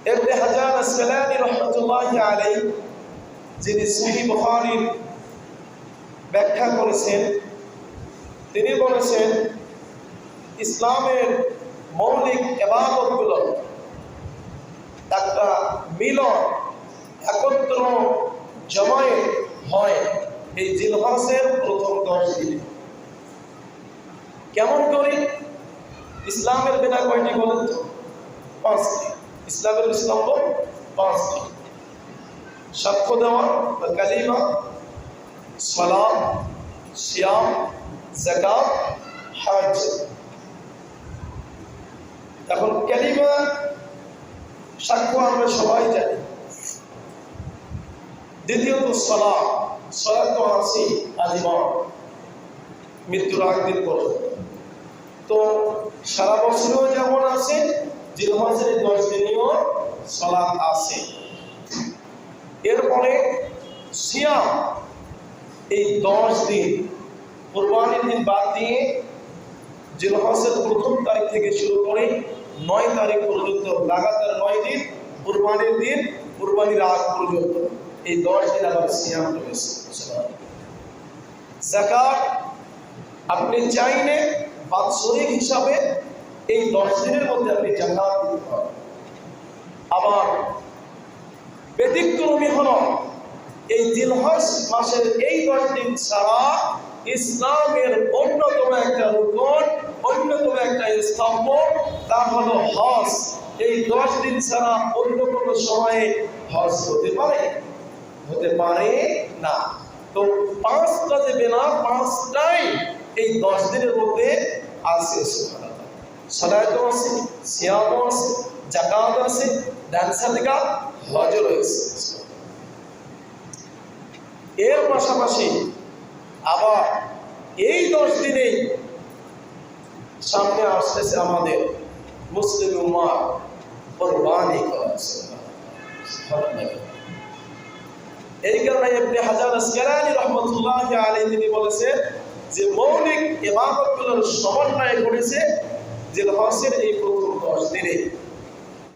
ইবনে হাজার আসকালানী রাহমাতুল্লাহি আলাইহি যিনি সহিহ বুখারীর ব্যাখ্যা করেছেন, তিনি বলেছেন ইসলামের মৌলিক ইবাদতগুলো একটা মিলন, একত্র জমায়েত হয় এই জিলহজের প্রথম 10 দিনে। কেমন করি? ইসলামের বিনা কয়টি বলেন তো? 5টি। ইসলামের স্তম্ভ 5টি: সাক্ষ্য দেওয়া বা কালিমা, সালাত, সিয়াম, যাকাত, হজ। এখন কালিমা, সাক্ষ্য আমরা সবাই জানি। দ্বিতীয়ত সালাত, সালাত তো আছে আজীবন, মৃত্যুর আগ দিন পর্যন্ত। তো সারা বছরেও যেমন আছে, জিলহজের 10 দিনেও সালাত আছে। এরপরে সিয়াম, এই 10 দিন, কুরবানির দিন বাদ দিয়ে জিলহজের প্রথম তারিখ থেকে শুরু করে 9 তারিখ পর্যন্ত লাগাতার 9 দিন, কুরবানির দিন, কুরবানির আগ পর্যন্ত এই 10 দিন আবার সিয়াম রয়েছে। যাকাত আপনি চাইলে বাৎসরিক হিসাবে এই 10 দিনের মধ্যে আপনি যাকাত দিতে পারেন। আবার ব্যতিক্রমী হলো এই জিলহজ মাসের এই 10 দিন ছাড়া ইসলামের অন্যতম একটা রুকন, অন্যতম একটা স্তম্ভ, তা হলো হজ। এই 10 দিন ছাড়া অন্য কোনো সময়ে হজ হতে পারে না। তো 5টা যে বেনা, 5টাই এই 10 দিনের মধ্যে আছে। সালাতও আছে, সিয়ামও আছে, যাকাত আছে, দান সাদকা, হজ রয়েছে। এর পাশাপাশি আবার এই 10 দিনেই সামনে আসতেছে আমাদের মুসলিম উম্মাহ কুরবানি করা। এই কারণে ইবনে হাজার আসকালানী রাহমাতুল্লাহি আলাইহি তিনি বলেছেন যে মৌলিক ইবাদতগুলোর সমন্বয় করেছে জিলহজের এই প্রথম 10 দিনে।